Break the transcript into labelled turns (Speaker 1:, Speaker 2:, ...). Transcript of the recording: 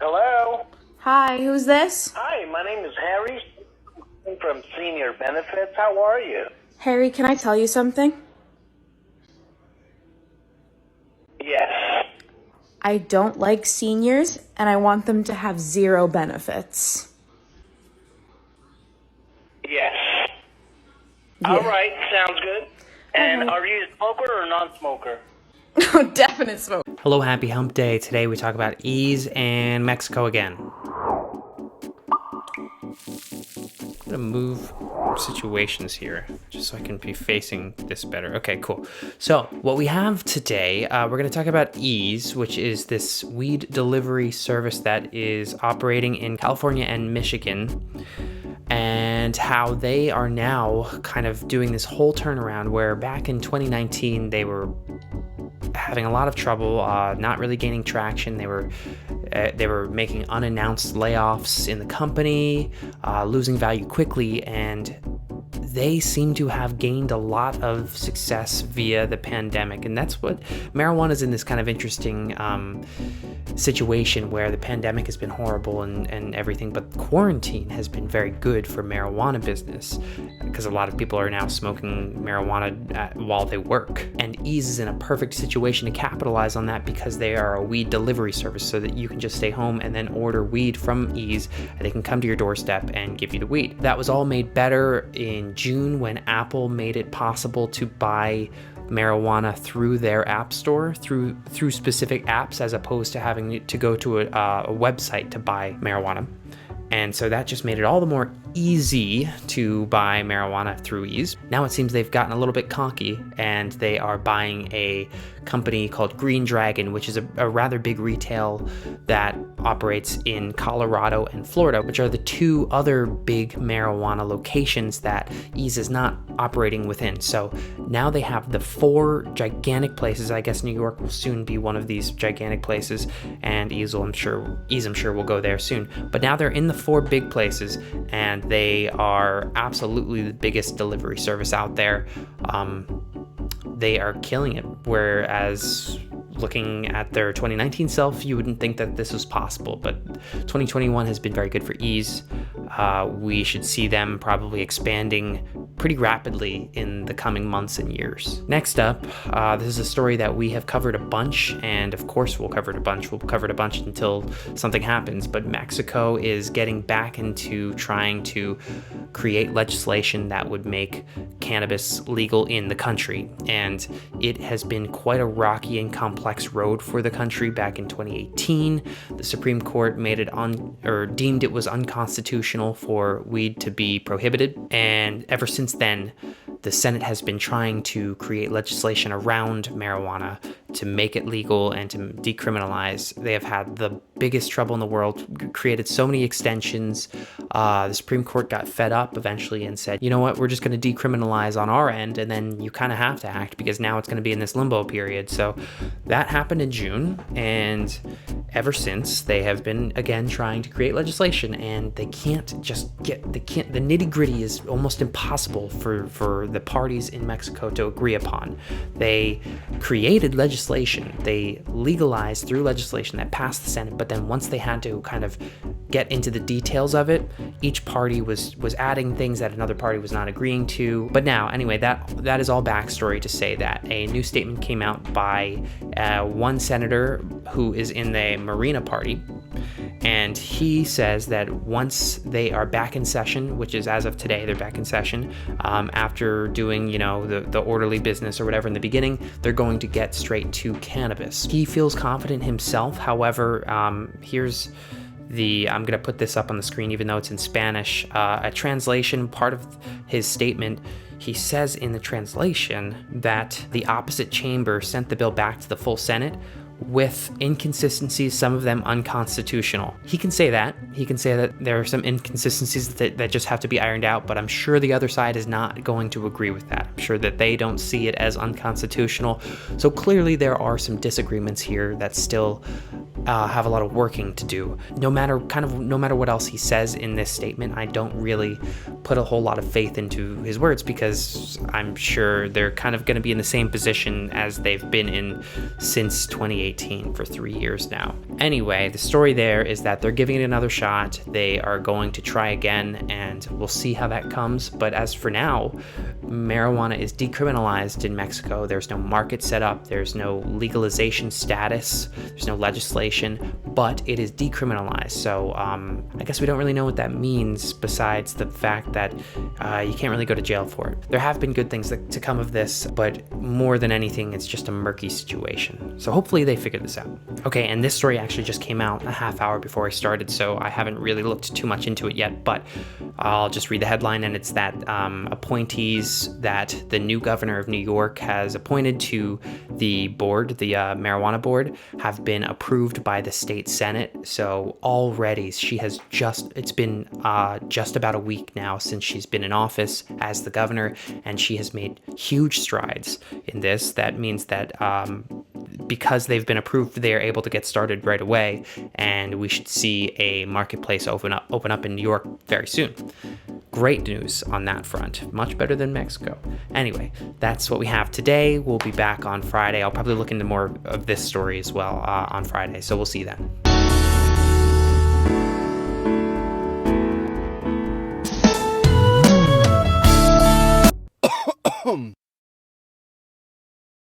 Speaker 1: Hello?
Speaker 2: Hi, who's this?
Speaker 1: Hi, my name is Harry from Senior Benefits. How are you?
Speaker 2: Harry, can I tell you something?
Speaker 1: Yes.
Speaker 2: I don't like seniors, and I want them to have zero benefits.
Speaker 1: Yes.
Speaker 2: Yeah.
Speaker 1: All right, sounds good. And
Speaker 2: Okay.
Speaker 1: are you a smoker or non-smoker?
Speaker 2: Definite smoke.
Speaker 3: Hello, happy hump day. Today we talk about ease and Mexico again. I'm gonna move situations here just so I can be facing this better. Okay, cool. So what we have today, we're gonna talk about Ease, which is this weed delivery service that is operating in California and Michigan, and how they are now kind of doing this whole turnaround where back in 2019 they were having a lot of trouble, not really gaining traction. They were making unannounced layoffs in the company, losing value quickly, and they seem to have gained a lot of success via the pandemic. And that's what marijuana is, in this kind of interesting situation where the pandemic has been horrible and everything, but quarantine has been very good for marijuana business because a lot of people are now smoking marijuana while they work. And Ease is in a perfect situation to capitalize on that because they are a weed delivery service, so that you can just stay home and then order weed from Ease, and they can come to your doorstep and give you the weed. That was all made better in June when Apple made it possible to buy marijuana through their app store, through specific apps, as opposed to having to go to a website to buy marijuana. And so that just made it all the more easy to buy marijuana through Ease. Now it seems they've gotten a little bit cocky, and they are buying a company called Green Dragon, which is a rather big retail that operates in Colorado and Florida, which are the two other big marijuana locations that Ease is not operating within. So now they have the 4 gigantic places. I guess New York will soon be one of these gigantic places, and Ease, I'm sure will go there soon. But now they're in the 4 big places, and they are absolutely the biggest delivery service out there. They are killing it, whereas looking at their 2019 self, you wouldn't think that this was possible, but 2021 has been very good for Ease. We should see them probably expanding pretty rapidly in the coming months and years. Next up, this is a story that we have covered a bunch, and of course we'll cover it a bunch. We'll cover it a bunch until something happens, but Mexico is getting back into trying to create legislation that would make cannabis legal in the country, and it has been quite a rocky and complex road for the country. Back in 2018, the Supreme Court made it deemed it was unconstitutional for weed to be prohibited, and ever since then, the Senate has been trying to create legislation around marijuana to make it legal and to decriminalize. They have had the biggest trouble in the world, created so many extensions. The Supreme Court got fed up eventually and said, you know what, we're just going to decriminalize on our end, and then you kind of have to act because now it's going to be in this limbo period. So that happened in June, and ever since they have been again trying to create legislation, and the nitty gritty is almost impossible for the parties in Mexico to agree upon. They created legislation, they legalized through legislation that passed the Senate, but then once they had to kind of get into the details of it, each party was adding things that another party was not agreeing to. But now, anyway, that is all backstory to say that a new statement came out by one senator who is in the Morena party, and he says that once they are back in session, which is as of today, they're back in session, after doing, the orderly business or whatever in the beginning, they're going to get straight to cannabis. He feels confident himself. However, I'm going to put this up on the screen, even though it's in Spanish. A translation, part of his statement, he says in the translation that the opposite chamber sent the bill back to the full Senate with inconsistencies, some of them unconstitutional. He can say that. He can say that there are some inconsistencies that just have to be ironed out, but I'm sure the other side is not going to agree with that. I'm sure that they don't see it as unconstitutional. So clearly there are some disagreements here that still have a lot of working to do. No matter what else he says in this statement, I don't really put a whole lot of faith into his words, because I'm sure they're kind of going to be in the same position as they've been in since 2018 for 3 years now. Anyway, the story there is that they're giving it another shot. They are going to try again, and we'll see how that comes. But as for now, marijuana is decriminalized in Mexico. There's no market set up. There's no legalization status. There's no legislation, but it is decriminalized. So I guess we don't really know what that means, besides the fact that you can't really go to jail for it. There have been good things to come of this, but more than anything, it's just a murky situation. So hopefully they figure this out. Okay, and this story actually just came out a half hour before I started, so I haven't really looked too much into it yet, but I'll just read the headline, and it's that appointees that the new governor of New York has appointed to the board, the marijuana board, have been approved by the state Senate. So already it's been just about a week now since she's been in office as the governor, and she has made huge strides in this. That means that because they've been approved, they're able to get started right away, and we should see a marketplace open up in New York very soon. Great news on that front. Much better than Mexico. Anyway, that's what we have today. We'll be back on Friday. I'll probably look into more of this story as well on Friday, so we'll see you then.